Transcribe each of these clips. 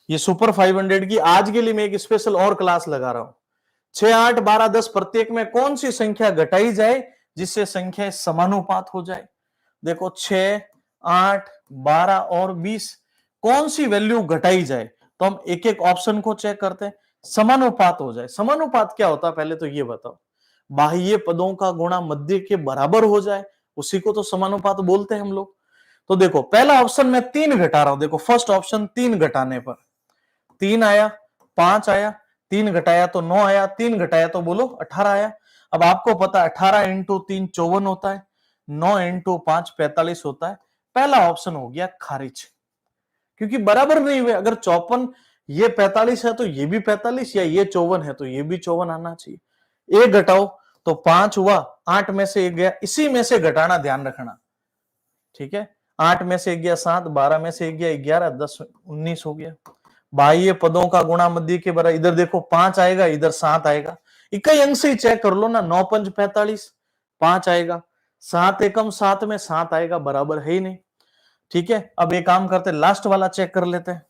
ये सुपर 500 की आज के लिए मैं एक स्पेशल और क्लास लगा रहा हूं। 6, 8, 12, 10 प्रत्येक में कौन सी संख्या घटाई जाए जिससे संख्या समानुपात हो जाए। देखो 6, 8, 12 और 20 कौन सी वैल्यू घटाई जाए, तो हम एक एक ऑप्शन को चेक करते हैं। समानुपात हो जाए। समानुपात क्या होता है पहले तो ये बताओ। बाह्य पदों का गुणा मध्य के बराबर हो जाए, उसी को तो समानुपात बोलते हैं हम लोग। तो देखो पहला ऑप्शन में 3 घटा रहा हूं। देखो फर्स्ट ऑप्शन 3 घटाने पर 3 आया, 5 आया, 3 घटाया तो 9 आया, 3 घटाया तो बोलो 18 आया। अब आपको पता 18 इंटू 3 54 होता है, 9 इंटू 5 45 होता है। पहला ऑप्शन हो गया खारिज, क्योंकि बराबर नहीं हुए। अगर 54 ये 45 है तो ये भी 45, या ये 54 है तो ये भी 54 आना चाहिए। एक घटाओ तो 5 हुआ, 8 में से एक गया, इसी में से घटाना ध्यान रखना, ठीक है। 8 में से एक गया 7, 12 में से एक गया 11, 10 19 हो गया। बाह्य पदों का गुणा मध्य के बराबर, इधर देखो 5 आएगा, इधर 7 आएगा। इकाई अंक से ही चेक कर लो ना, 9 पंच 45, 5 आएगा, 7 एकम 7 में 7 आएगा, बराबर है ही नहीं, ठीक है। अब एक काम करते हैं, लास्ट वाला चेक कर लेते हैं,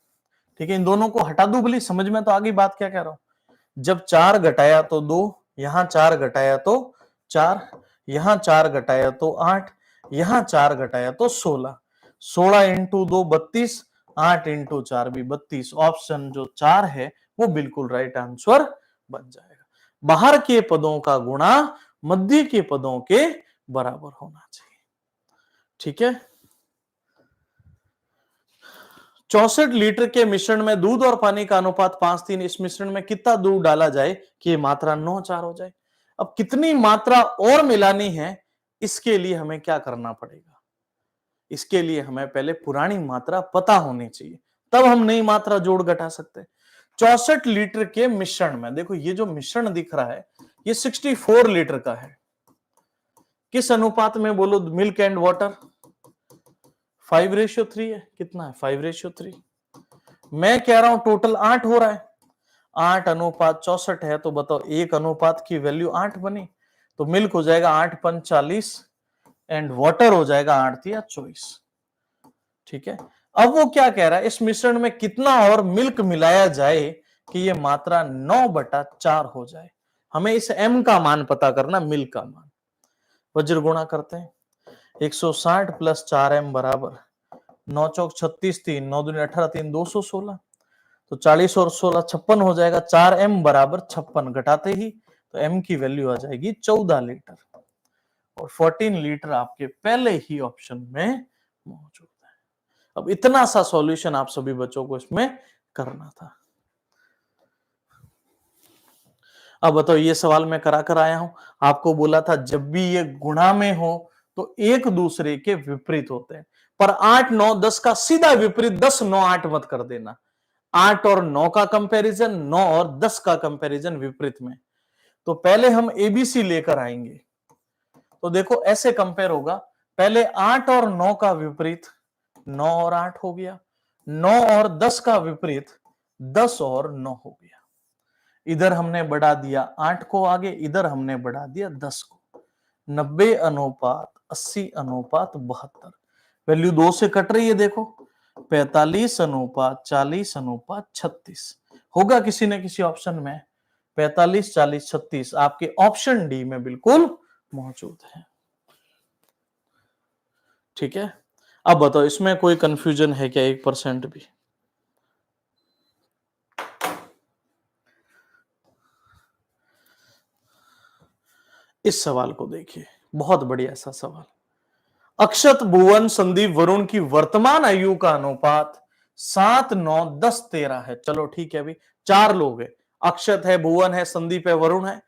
ठीक है। इन दोनों को हटा दो भली, समझ में तो आगे बात क्या कह रहा हूं। जब 4 घटाया तो 2, यहां 4 घटाया तो 4, यहां 4 घटाया तो 8, यहां 4 घटाया तो 16, 16 इंटू 2 32, 8 इंटू 4 भी 32। ऑप्शन जो 4 है वो बिल्कुल राइट आंसर बन जाएगा। बाहर के पदों का गुणा मध्य के पदों के बराबर होना चाहिए, ठीक है। 64 लीटर के मिश्रण में दूध और पानी का अनुपात 5:3। इस मिश्रण में कितना दूध डाला जाए कि मात्रा 9:4 हो जाए। अब कितनी मात्रा और मिलानी है, इसके लिए हमें क्या करना पड़ेगा। इसके लिए हमें पहले पुरानी मात्रा पता होनी चाहिए, तब हम नई मात्रा जोड़ घटा सकते हैं। 64 लीटर के मिश्रण में देखो, ये जो मिश्रण दिख रहा है ये 64 लीटर का है। किस अनुपात में बोलो, मिल्क एंड वाटर 5:3 है। कितना है 5:3। मैं कह रहा हूं टोटल 8 हो रहा है। 8 अनुपात 64 है, तो बताओ एक अनुपात की वैल्यू 8 बनी, तो मिल्क हो जाएगा 8 पंच 40 एंड वाटर हो जाएगा 8 तिया 24, ठीक है। अब वो क्या कह रहा है, इस मिश्रण में कितना और मिल्क मिलाया जाए कि ये मात्रा 9/4 हो जाए। हमें इस m का मान पता करना, मिल्क का मान। वज्र गुणा करते हैं, 160 प्लस 4m बराबर 9 चौक 36, 3 9 दूनी 18, 3 216, तो 40 और 16 56 हो जाएगा। 4m बराबर 56 घटाते ही तो m की वैल्यू आ जाएगी 14 लीटर, और 14 लीटर आपके पहले ही ऑप्शन में मौजूद है। अब इतना सा सॉल्यूशन आप सभी बच्चों को इसमें करना था। अब बताओ, ये सवाल मैं करा कर आया हूं, आपको बोला था जब भी ये गुणा में हो तो एक दूसरे के विपरीत होते हैं, पर 8 9 10 का सीधा विपरीत 10 9 8 मत कर देना। 8 और 9 का कंपैरिजन, 9 और 10 का कंपैरिजन विपरीत में। तो पहले हम एबीसी लेकर आएंगे, तो देखो ऐसे कंपेयर होगा। पहले 8 और 9 का विपरीत 9 और 8 हो गया, 9 और 10 का विपरीत 10 और 9 हो गया। इधर हमने बढ़ा दिया 8 को आगे, इधर हमने बढ़ा दिया 10 को। 90 अनुपात 80 अनुपात 72, वैल्यू 2 से कट रही है देखो। 45 अनुपात 40 अनुपात 36 होगा किसी न किसी ऑप्शन में। 45 40 36 आपके ऑप्शन डी में बिल्कुल मौजूद है, ठीक है। अब बताओ, इसमें कोई कंफ्यूजन है क्या 1% भी। इस सवाल को देखिए, बहुत बढ़िया सा सवाल। अक्षत भुवन संदीप वरुण की वर्तमान आयु का अनुपात 7 9 10 13 है। चलो ठीक है, अभी 4 लोग हैं, अक्षत है, भुवन है, संदीप है, वरुण है।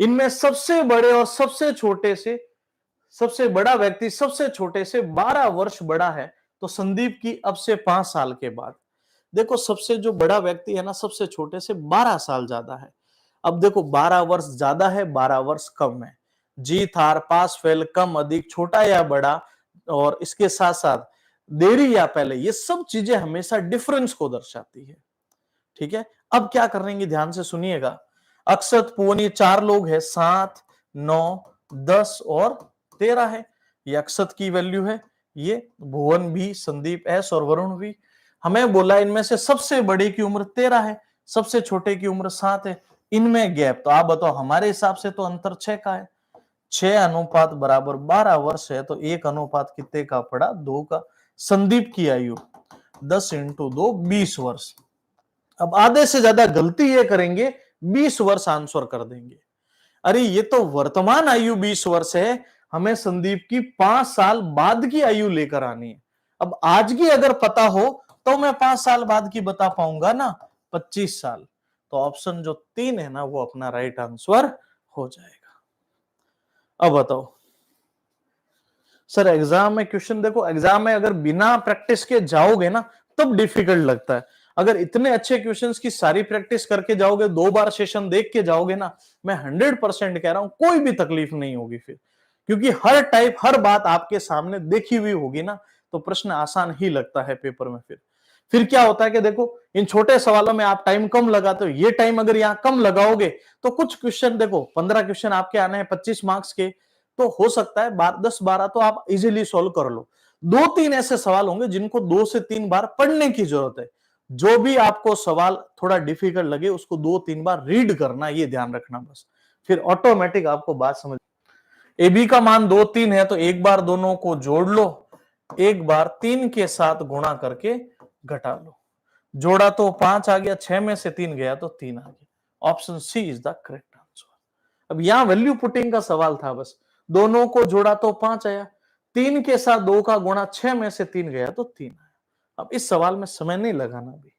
इनमें सबसे बड़े और सबसे छोटे से, सबसे बड़ा व्यक्ति सबसे छोटे से 12 वर्ष बड़ा है, तो संदीप की अब से 5 साल के बाद। देखो सबसे जो बड़ा व्यक्ति है ना, सबसे छोटे से 12 साल ज्यादा है। अब देखो 12 वर्ष ज्यादा है, 12 वर्ष कम है। जीत हार, पास फेल, कम अधिक, छोटा या बड़ा, और इसके साथ साथ देरी या पहले, ये सब चीजें हमेशा डिफरेंस को दर्शाती है, ठीक है। अब क्या करेंगे, ध्यान से सुनिएगा। अक्षत पुवन ये 4 लोग हैं, 7 9 10 और 13 है। ये अक्षत की वैल्यू है, ये भुवन भी, संदीप एस और वरुण भी। हमें बोला इनमें से सबसे बड़ी की उम्र 13 है, सबसे छोटे की उम्र 7 है, इनमें गैप, तो आप बताओ हमारे हिसाब से तो अंतर 6 का है। 6 अनुपात बराबर 12 वर्ष है, तो 1 अनुपात कितने का पड़ा? 2 का। संदीप की आयु 10 इंटू 2 20 वर्ष। अब आधे से ज्यादा गलती ये करेंगे, 20 वर्ष आंसर कर देंगे। अरे ये तो वर्तमान आयु 20 वर्ष है, हमें संदीप की 5 साल बाद की आयु लेकर आनी है। अब आज की अगर पता हो तो मैं 5 साल बाद की बता पाऊंगा ना, 25 साल। तो ऑप्शन जो 3 है ना, वो अपना राइट आंसर हो जाएगा। अब बताओ सर, एग्जाम में क्वेश्चन देखो, एग्जाम में अगर बिना प्रैक्टिस के जाओगे ना तब डिफिकल्ट लगता है। अगर इतने अच्छे क्वेश्चंस की सारी प्रैक्टिस करके जाओगे, 2 बार सेशन देख के जाओगे ना, मैं 100% कह रहा हूं कोई भी तकलीफ नहीं होगी फिर, क्योंकि हर टाइप हर बात आपके सामने देखी हुई होगी ना, तो प्रश्न आसान ही लगता है पेपर में। फिर क्या होता है कि देखो इन छोटे सवालों में आप टाइम कम लगाते हो, ये टाइम अगर यहां कम लगाओगे तो कुछ क्वेश्चन देखो 15 क्वेश्चन आपके आने हैं 25 मार्क्स के, तो हो सकता है 10-12 तो आप इजीली सॉल्व कर लो। 2-3 ऐसे सवाल होंगे जिनको 2 से 3 बार पढ़ने की जरूरत है। जो भी आपको सवाल थोड़ा डिफिकल्ट लगे उसको 2-3 बार रीड करना, ये ध्यान रखना बस, फिर ऑटोमेटिक आपको बात समझ। ए बी का मान 2-3 है, तो एक बार दोनों को जोड़ लो, एक बार 3 के साथ गुणा करके घटा लो। जोड़ा तो 5 आ गया, 6 में से 3 गया तो 3 आ गया। Option C is the correct answer. अब यहां वैल्यू पुटिंग का सवाल था बस, दोनों को जोड़ा तो 5 आया, 3 के साथ 2 का गुणा 6 में से 3 गया तो 3 आया। अब इस सवाल में समय नहीं लगाना भी।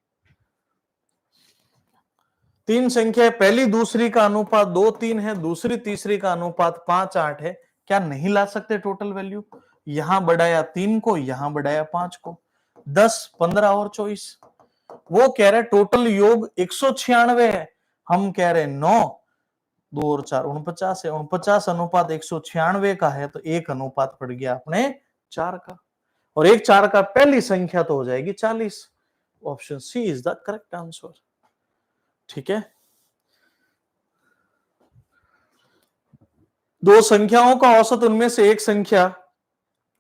3 संख्या है, पहली दूसरी का अनुपात 2-3 है, दूसरी तीसरी का अनुपात 5-8 है, क्या नहीं ला सकते टोटल वैल्यू? यहां बढ़ाया 3 को, यहां बढ़ाया 5 को, 10, 15 और 24। वो कह रहे टोटल योग 196 है, हम कह रहे 9, 2 और 4 49 है, 49 अनुपात 196 का है, तो 1 अनुपात पड़ गया अपने 4 का, और 1 4 का पहली संख्या तो हो जाएगी 40। Option C is the correct answer. ठीक है, दो संख्याओं का औसत, उनमें से एक संख्या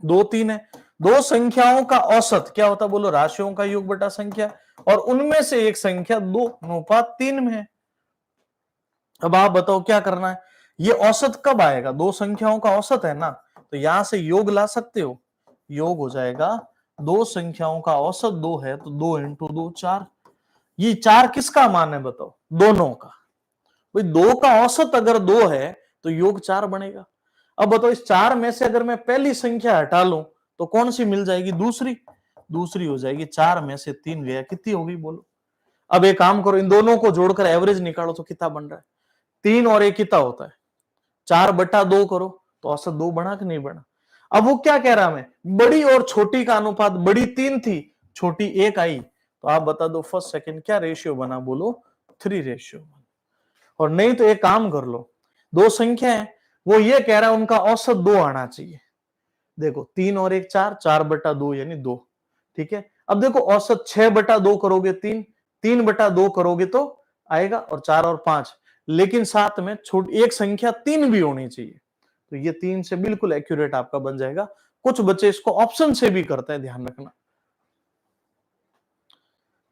2-3 है, दो संख्याओं का औसत क्या होता, बोलो, राशियों का योग बटा संख्या, और उनमें से एक संख्या 2:3 में है। अब आप बताओ क्या करना है, ये औसत कब आएगा? दो संख्याओं का औसत है ना, तो यहां से योग ला सकते हो, योग हो जाएगा, दो संख्याओं का औसत 2 है, तो 2 इंटू 2 4। ये 4 किसका मान है बताओ? दोनों का। भाई 2 का औसत अगर 2 है तो योग 4 बनेगा। अब बताओ इस 4 में से अगर मैं पहली संख्या हटा लूं तो कौन सी मिल जाएगी? दूसरी। दूसरी हो जाएगी, 4 में से 3 गया, कितनी होगी बोलो? अब एक काम करो, इन दोनों को जोड़कर एवरेज निकालो तो कितना बन रहा है? 3 और 1 कितना होता है? 4/2 करो तो औसत 2 बना कि नहीं बना? अब वो क्या कह रहा है, मैं बड़ी और छोटी का अनुपात, बड़ी 3 थी, छोटी 1 आई, तो आप बता दो फर्स्ट सेकंड क्या रेशियो बना? बोलो 3 रेशियो। और नहीं तो एक काम कर लो, दो संख्या है, वो ये कह रहा है उनका औसत 2 आना चाहिए। देखो 3 और 1 4, 4/2 यानी 2। ठीक है, अब देखो औसत 6/2 करोगे 3, 3/2 करोगे तो आएगा, और 4 और 5, लेकिन साथ में छोटी एक संख्या 3 भी होनी चाहिए, तो ये 3 से बिल्कुल एक्यूरेट आपका बन जाएगा। कुछ बच्चे इसको ऑप्शन से भी करते हैं, ध्यान रखना।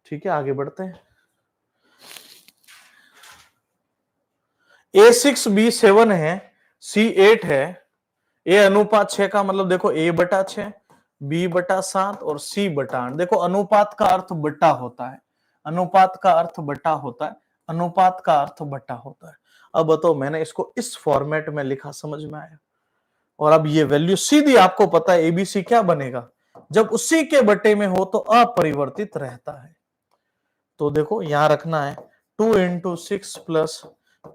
ठीक है, आगे बढ़ते हैं। A6 B7 है, C8 है, ए अनुपात 6 का मतलब देखो A/6, B/7 और C/8। देखो अनुपात का अर्थ बट्टा होता है, अनुपात का अर्थ बट्टा होता है, अनुपात का अर्थ बट्टा होता है। अब बताओ, मैंने इसको इस फॉर्मेट में लिखा, समझ में आया? और अब ये वैल्यू सीधी आपको पता है ABC क्या बनेगा, जब उसी के बट्टे में हो तो अपरिवर्तित रहता है। तो देखो यहां रखना है 2 इंटू 6 प्लस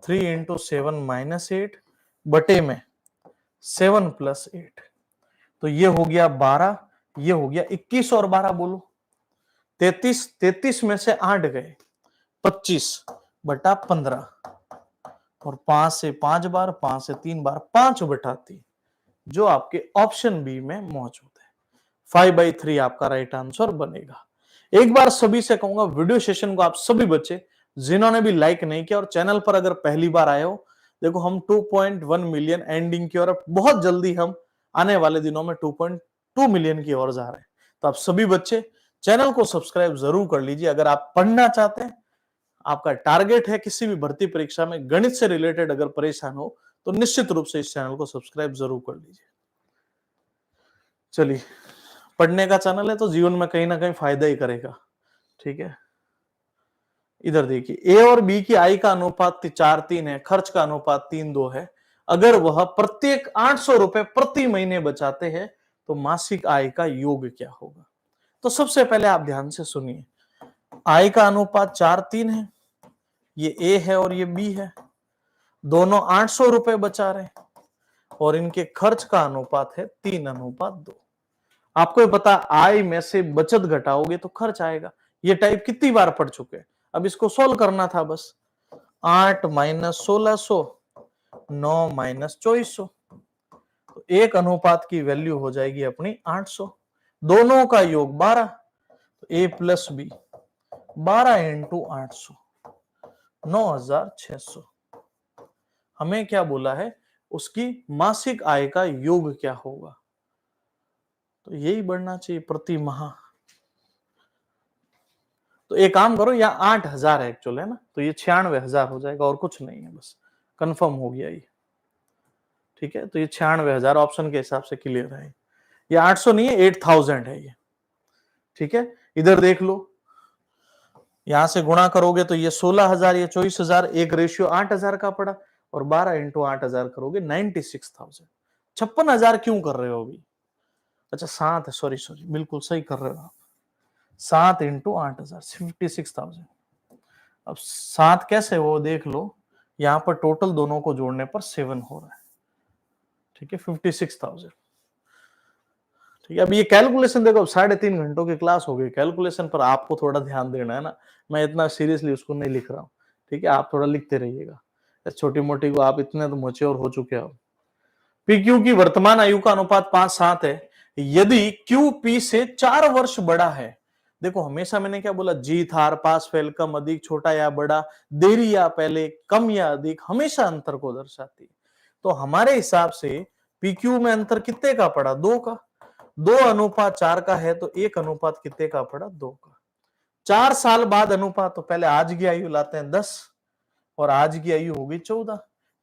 3 इंटू 7 माइनस 8 बटे में 7 प्लस 8, तो ये हो गया 12, ये हो गया 21 और 12 बोलो 33, 33 में से 8 गए 25/15, और 5 से 5 बार, 5 से 3 बार, 5/3, जो आपके ऑप्शन बी में मौजूद है। 5/3 आपका राइट आंसर बनेगा। एक बार सभी से कहूंगा, वीडियो सेशन को आप सभी बच्चे जिन्होंने भी लाइक नहीं किया और चैनल पर अगर पहली बार आए हो, देखो हम 2.1 मिलियन एंडिंग की, और बहुत जल्दी हम आने वाले दिनों में 2.2 मिलियन की ओर जा रहे हैं। तो आप सभी बच्चे चैनल को सब्सक्राइब जरूर कर लीजिए। अगर आप पढ़ना चाहते हैं, आपका टारगेट है किसी भी भर्ती परीक्षा में गणित से रिलेटेड अगर परेशान हो, तो निश्चित रूप से इस चैनल को सब्सक्राइब जरूर कर लीजिए। चलिए, पढ़ने का चैनल है तो जीवन में कहीं ना कहीं फायदा ही करेगा। ठीक है, इधर देखिए, ए और बी की आय का अनुपात 4:3 है, खर्च का अनुपात 3:2 है। अगर वह प्रत्येक 800 रुपए प्रति महीने बचाते हैं तो मासिक आय का योग क्या होगा? तो सबसे पहले आप ध्यान से सुनिए, आय का अनुपात 4:3 है, ये ए है और ये बी है, दोनों 800 रुपए बचा रहे हैं, और इनके खर्च का अनुपात है 3:2। आपको ये पता, आय में से बचत घटाओगे तो खर्च आएगा। ये टाइप कितनी बार पढ़ चुके हैं, अब इसको सोल्व करना था बस। 8 - 1600, 9 - 2400, तो एक अनुपात की वैल्यू हो जाएगी अपनी 800, दोनों का योग 12, तो ए प्लस बी 12 × 800, 9600। हमें क्या बोला है, उसकी मासिक आय का योग क्या होगा, तो यही बढ़ना चाहिए प्रति माह। तो एक काम करो, यहाँ 8000 है एक्चुअल, है ना, तो ये 96,000 हो जाएगा और कुछ नहीं है, बस कंफर्म हो गया ये। ठीक है, तो ये 96,000 ऑप्शन के हिसाब से क्लियर है। ये 800 नहीं है, 8000 है ये। ठीक है, इधर देख लो, यहां से गुणा करोगे तो ये 16,000, ये 24,000, एक रेशियो 8,000 का पड़ा, और 12 × 8,000 करोगे 96,000। 56,000 क्यों कर रहे हो अभी? अच्छा 7 है, सॉरी बिल्कुल सही कर रहे हो आप। 7 × 8,000 56,000। अब 7 कैसे हो देख लो, यहां पर टोटल दोनों को जोड़ने पर 7 हो रहा है। ठीक है, 56,000। ठीक है, अब ये कैलकुलेशन देखो, अब 3.5 घंटों की क्लास हो गई, कैलकुलेशन पर आपको थोड़ा ध्यान देना है ना, मैं इतना सीरियसली उसको नहीं लिख रहा हूँ। ठीक है, आप थोड़ा लिखते रहिएगा, छोटी मोटी को आप इतने तो मैच्योर हो चुके हो। पी क्यू की वर्तमान आयु का अनुपात 5:7 है, यदि क्यू पी से 4 वर्ष बड़ा है। देखो हमेशा मैंने क्या बोला, जीत हार, पास फेल, कम अधिक, छोटा या बड़ा, देरी या पहले, कम या अधिक, हमेशा अंतर को दर्शाती है। तो हमारे हिसाब से पी क्यू में अंतर कितने का पड़ा, 2 का। 2:4 का है तो 1 कितने का पड़ा, 2 का। 4 साल बाद अनुपात, तो पहले आज की आयु लाते हैं 10, और आज की आयु होगी 14।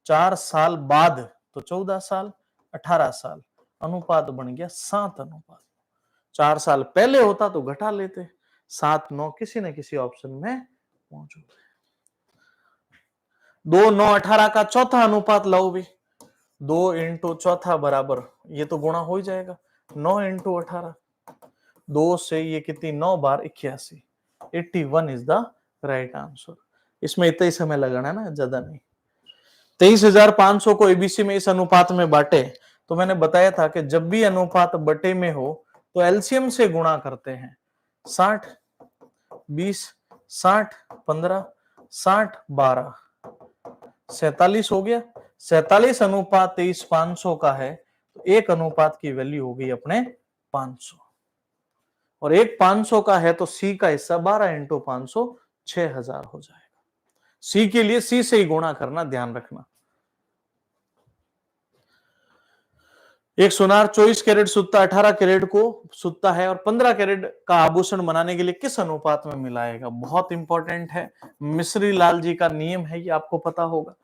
4 साल बाद तो 14 साल, 18 साल, अनुपात बन गया 7:। 4 साल पहले होता तो घटा लेते, 7 9 किसी न किसी ऑप्शन में मौजूद है। 2 9 18 का चौथा अनुपात लाओ भी, 2 × चौथा बराबर, ये तो गुणा हो ही जाएगा, 9 × 18, 2 से ये कितनी, 9 बार 81, 81 इज द राइट आंसर। इसमें इतना ही समय लगाना है ना, ज्यादा नहीं। 23,500 को एबीसी में इस अनुपात में बांटे, तो मैंने बताया था कि जब भी अनुपात बटे में हो तो एलसीएम से गुणा करते हैं। 60 20 60 15 60 12 47 हो गया। 47:23,500 का है, तो 1 की वैल्यू हो गई अपने 500, और 1 500 का है तो सी का हिस्सा 12 × 500 6,000 हो जाएगा। सी के लिए सी से ही गुणा करना, ध्यान रखना। एक सुनार 24 कैरेट सूता 18 कैरेट को सूता है और 15 कैरेट का आभूषण बनाने के लिए किस अनुपात में मिलाएगा? बहुत इंपॉर्टेंट है, मिश्री लाल जी का नियम है, ये आपको पता होगा।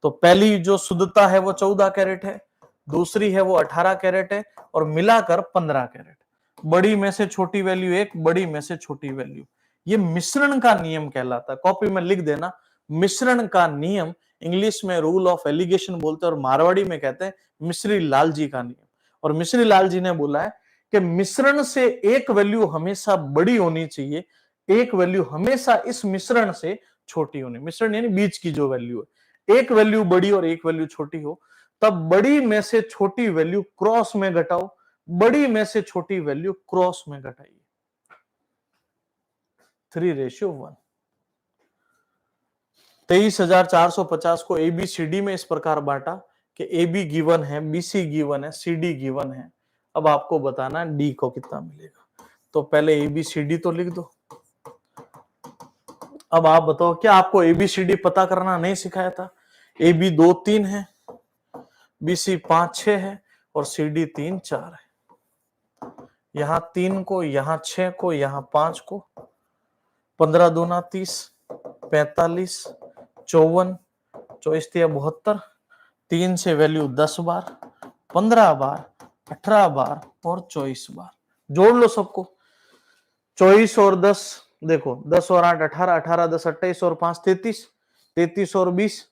तो पहली जो शुद्धता है वो 14 कैरेट है, दूसरी है वो 18 कैरेट है, और मिलाकर 15 कैरेट। बड़ी में से छोटी वैल्यू 1, बड़ी में से छोटी वैल्यू, ये मिश्रण का नियम कहलाता है। कॉपी में लिख देना, मिश्रण का नियम, इंग्लिश में रूल ऑफ एलिगेशन बोलते हैं और मारवाड़ी में कहते हैं मिश्री लाल जी का नियम। और मिश्री लाल जी ने बोला है कि मिश्रण से एक वैल्यू हमेशा बड़ी होनी चाहिए, एक वैल्यू हमेशा इस मिश्रण से छोटी होनी। मिश्रण यानी बीच की जो वैल्यू है, एक वैल्यू बड़ी और एक वैल्यू छोटी हो, तब बड़ी में से छोटी वैल्यू क्रॉस में घटाओ, बड़ी में से छोटी वैल्यू क्रॉस में घटाइए। 3:1। 23,450 को एबीसीडी में इस प्रकार बांटा कि ए बी गिवन है, बी सी गिवन है, सी डी गिवन है। अब आपको बताना डी को कितना मिलेगा। तो पहले एबीसीडी तो लिख दो। अब आप बताओ, क्या आपको एबीसीडी पता करना नहीं सिखाया था? ए बी 2 3 है, बी सी 5 6 है, और सी डी 3 4 है। यहां 3 को, यहां 6 को, यहां 5 को, 15 दूना 30, 45, 54, 24 72, 3 से वैल्यू 10 बार, 15 बार, 18 बार और 24 बार। जोड़ लो सबको। 24 और 10, देखो 10 और 8 18, 18 10 28 और 5 33, 33 और 20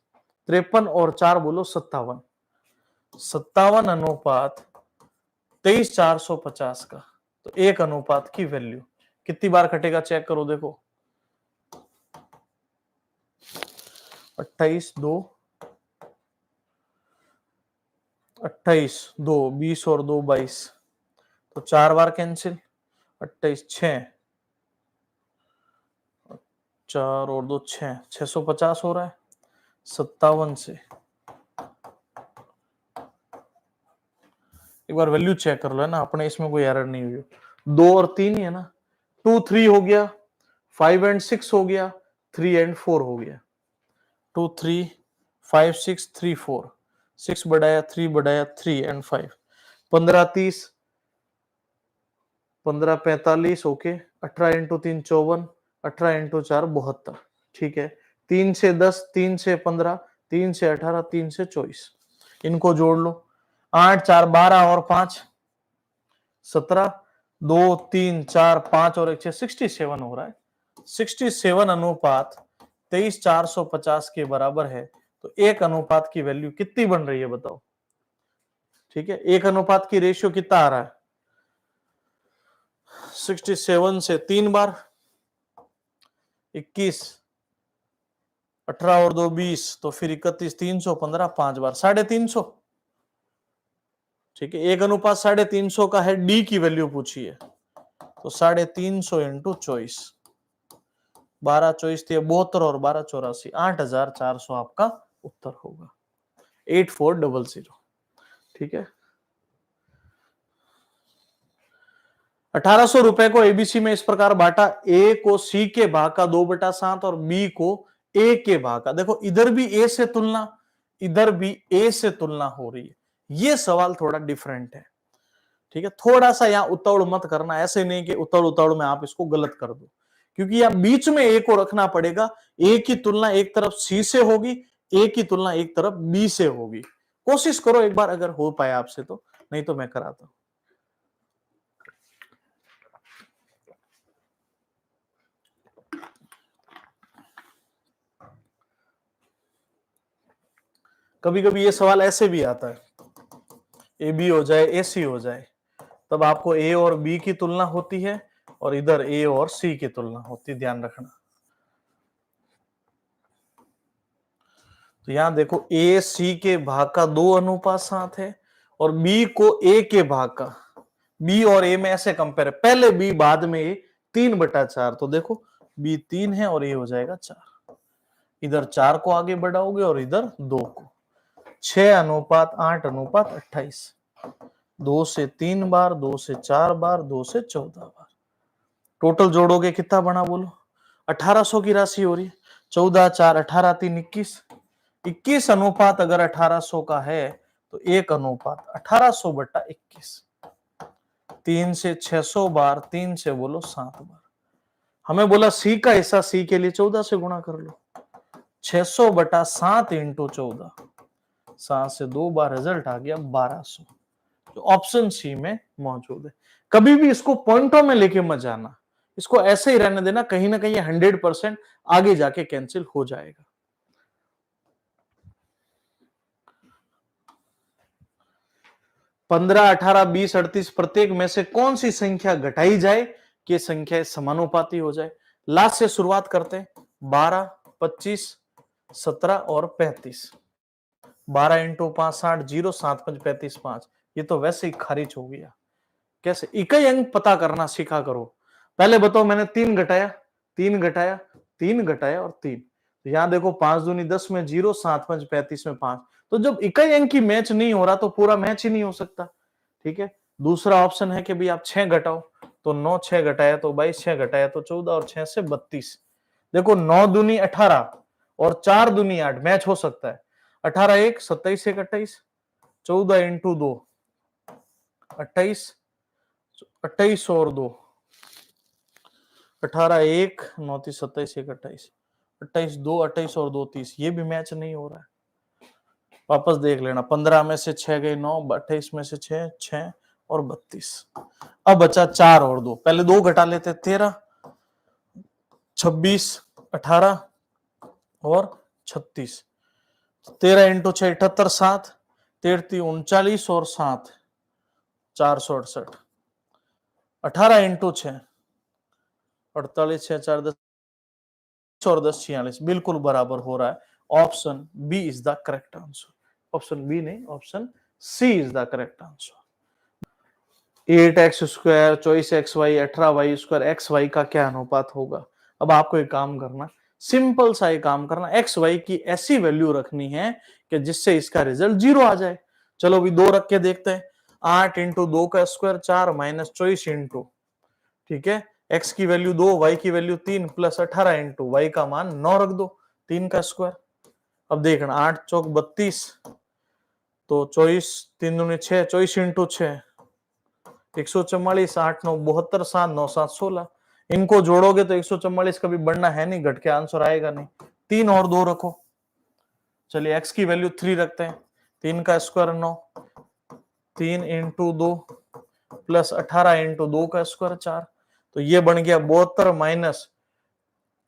53 और 4 बोलो 57, 57 अनुपात 23,450 का। तो एक अनुपात की वैल्यू कितनी बार कटेगा चेक करो। देखो 28 2 28 2 20 और 2 22, तो 4 बार कैंसिल, 28 6 4 और 2 6, 650 हो रहा है। 57 से एक बार वैल्यू चेक कर लो, है ना, अपने इसमें कोई एरर नहीं हुई। 2 और 3 ही है ना, 2 3 हो गया, 5 एंड 6 हो गया, 3 एंड 4 हो गया। 2 3 5 6 3 4, 6 बढ़ाया 3 बढ़ाया 3 एंड 5, 15 30, 15 45 ओके, 18 इंटू 3 54, 18 इंटू 4 72, ठीक है। 3 से 10, 3 से 15, 3 से 18, 3 से 24, इनको जोड़ लो। 8 4 12 और 5 17, 2 3 4 5 और 1 6, 67 हो रहा है। 67 अनुपात 23,450 के बराबर है। तो एक अनुपात की वैल्यू कितनी बन रही है बताओ। ठीक है, एक अनुपात की रेशियो कितना आ रहा है? 67 से 3 बार, 21, 18 और 2 20, तो फिर 31, 315 5 बार 350। ठीक है, एक अनुपात 350 का है, डी की वैल्यू पूछी है, तो 350 इंटू 24, 12 24 72 और 12 84, 8,400 आपका उत्तर होगा, 8400। ठीक है, 1800 रुपए को एबीसी में इस प्रकार बांटा, ए को सी के भाग का 2/7 और बी को ए के भाग का। देखो इधर भी ए से तुलना, इधर भी ए से तुलना हो रही है। ये सवाल थोड़ा डिफरेंट है। ठीक है, थोड़ा सा यहां उतावड़ मत करना, ऐसे नहीं कि उतावड़ उतावड़ में आप इसको गलत कर दो, क्योंकि यहां बीच में ए को रखना पड़ेगा। ए की तुलना एक तरफ सी से होगी, ए की तुलना एक तरफ बी से होगी। कोशिश करो एक बार, अगर हो पाए आपसे तो, नहीं तो मैं कराता हूं। कभी कभी ये सवाल ऐसे भी आता है, ए बी हो जाए, ए सी हो जाए, तब आपको ए और बी की तुलना होती है और इधर ए और सी की तुलना होती है, ध्यान रखना। तो यहां देखो ए सी के भाग का 2:7 है और बी को ए के भाग का, बी और ए में ऐसे कंपेयर, पहले बी बाद में ए, 3/4। तो देखो बी 3 है और ए हो जाएगा 4, इधर 4 को आगे बढ़ाओगे और इधर 2 को, 6:8:28, 2 से 3 बार, 2 से 4 बार, 2 से 14 बार। टोटल जोड़ोगे कितना बना बोलो, 1800 की राशि हो रही है। 14 4 18 3 21, 21 अनुपात अगर 1800 का है तो एक अनुपात 1800/21, 3 से 600 बार, 3 से बोलो 7 बार। हमें बोला सी का हिस्सा, सी के लिए 14 से गुणा कर लो, 600/7 इंटू 14, 7 से 2 बार, रिजल्ट आ गया 1200, जो ऑप्शन सी में मौजूद है। कभी भी इसको पॉइंटों में लेके मत जाना, इसको ऐसे ही रहने देना, कहीं ना कहीं 100% आगे जाके कैंसिल हो जाएगा। पंद्रह 18 20 38 प्रत्येक में से कौन सी संख्या घटाई जाए कि संख्या समानुपाती हो जाए। लास्ट से शुरुआत करते हैं, 12 25 17 और 35, 12 इंटू 5 60, 0 7 5 35 5, ये तो वैसे ही खारिज हो गया। कैसे इकाई अंक पता करना सीखा करो। पहले बताओ, मैंने 3 घटाया 3 घटाया 3 घटाया और 3, तो यहां देखो 5 दूनी 10 में 0, 7 5 35 में 5, तो जब इकाई अंक की मैच नहीं हो रहा तो पूरा मैच ही नहीं हो सकता। ठीक है, दूसरा ऑप्शन है कि भाई आप 6 घटाओ, तो 9 6 घटाया तो 22, 6 घटाया तो 14 और 6 से 32। देखो 9 दूनी 18 और 4 दूनी 8, मैच हो सकता है। 18 1 27 1 28, 14 इंटू 2 28, 28 और 2, 18 1 9 30 27 1 28, 28 2 28 और 2 30, ये भी मैच नहीं हो रहा है। वापस देख लेना, 15 में से 6 गए 9, 28 में से 6 6 और 32। अब बचा 4 और 2, पहले 2 घटा लेते, 13 26 18 और 36, 13 इंटू 6 78, 7 13 39 और 7 468, 18 इंटू 6 48 6 4 10 और 10 46, बिल्कुल बराबर हो रहा है। Option B is the correct answer. Option B नहीं, option C is the correct answer. 8x square 24xy 18y square xy का क्या अनुपात होगा? अब आपको एक काम करना, सिंपल सा एक काम करना, xy की ऐसी वैल्यू रखनी है कि जिससे इसका रिजल्ट 0 आ जाए। चलो अभी 2 रख के देखते हैं। 8 इंटू 2 का स्क्वायर 4 माइनस 24 इंटू, ठीक है, x की वैल्यू 2 y की वैल्यू 3 प्लस 18 इंटू y का मान 9 रख दो, 3 का स्क्वायर। अब देखना 8 चौक 32, तो 24 3 दूनी 6, 24 इंटू 6 144, 8 9 72, 7 9 7 16। इनको जोड़ोगे तो 144 कभी बढ़ना है नहीं, घट के आंसर आएगा नहीं। 3 और 2 रखो। चलिए x की वैल्यू 3 रखते हैं, 3 का स्क्वायर 9, 3 इंटू 2 प्लस 18 इंटू 2 का स्क्वायर 4, तो ये बन गया 72 माइनस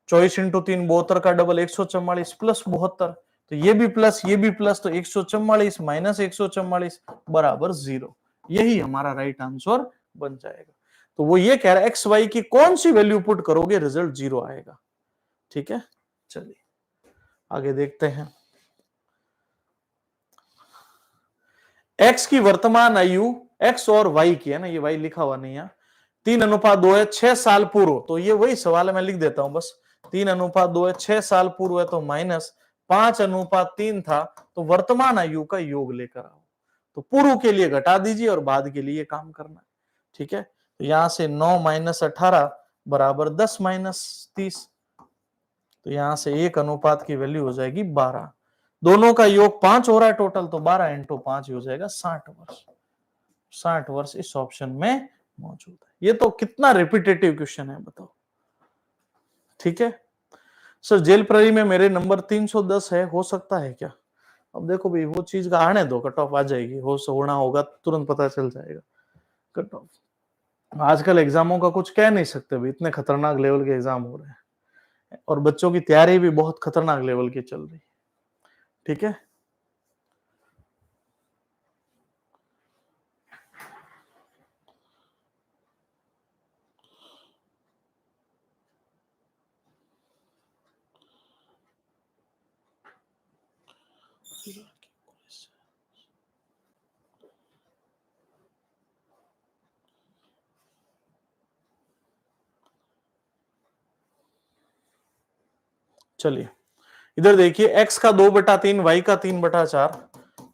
24 इंटू 3 72 का डबल 144 प्लस 72, तो ये भी प्लस ये भी प्लस, तो 144 माइनस 144 बराबर 0। यही हमारा राइट आंसर बन जाएगा। तो वो ये कह रहा है एक्स वाई की कौन सी वैल्यू पुट करोगे रिजल्ट 0 आएगा। ठीक है, चलिए आगे देखते हैं। एक्स की वर्तमान आयु एक्स और वाई की है ना, ये वाई लिखा हुआ नहीं है, 3:2 है, 6 साल पूर्व, तो ये वही सवाल है, मैं लिख देता हूं बस। 3:2 है, 6 साल पूर्व है, तो माइनस 5:3 था, तो वर्तमान आयु का योग लेकर आओ। तो पूर्व के लिए घटा दीजिए और बाद के लिए काम करना। ठीक है, तो यहां से 9 माइनस 18 बराबर 10 माइनस 30, तो यहां से 1 की वैल्यू हो जाएगी 12। दोनों का योग 5 हो रहा है टोटल, तो 12 इंटू 5 हो जाएगा 60 वर्ष। 60 वर्ष इस ऑप्शन में मौजूद है। ये तो कितना रिपीटेटिव क्वेश्चन है बताओ। ठीक है सर, जेल प्रहरी में मेरे नंबर 310 है, हो सकता है क्या? अब देखो भाई, वो चीज का आने दो, कट ऑफ आ जाएगी, होना होगा तुरंत पता चल जाएगा कट ऑफ। आजकल एग्जामों का कुछ कह नहीं सकते भाई, इतने खतरनाक लेवल के एग्जाम हो रहे हैं और बच्चों की तैयारी भी बहुत खतरनाक लेवल की चल रही है। ठीक है, चलिए इधर देखिए, x का 2/3 y का 3/4,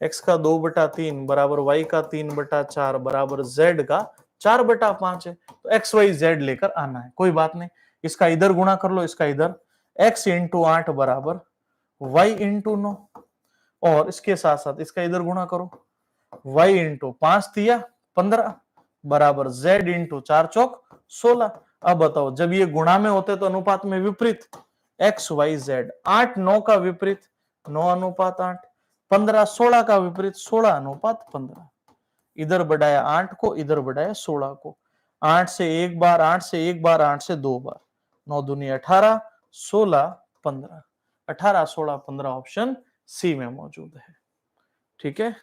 x का 2/3 बराबर y का 3/4 बराबर z का 4/5 है, तो x y z लेकर आना है। कोई बात नहीं, इसका इधर गुणा कर लो, इसका इधर, x इंटू 8 बराबर y इंटू 9, और इसके साथ साथ इसका इधर गुणा करो, y इंटू 5 दिया 15 बराबर z इंटू 4 चौक 16। अब बताओ, जब ये गुणा में होते तो अनुपात में विपरीत, एक्स वाई जेड, 8 9 का विपरीत 9:8, 15 16 का विपरीत 16:15। इधर बढ़ाया 8 को, इधर बढ़ाया 16 को, 8 से एक बार, 8 से एक बार, 8 से दो बार, 9 दूनी 18, 16 15, 18 16 15 ऑप्शन सी में मौजूद है। ठीक है,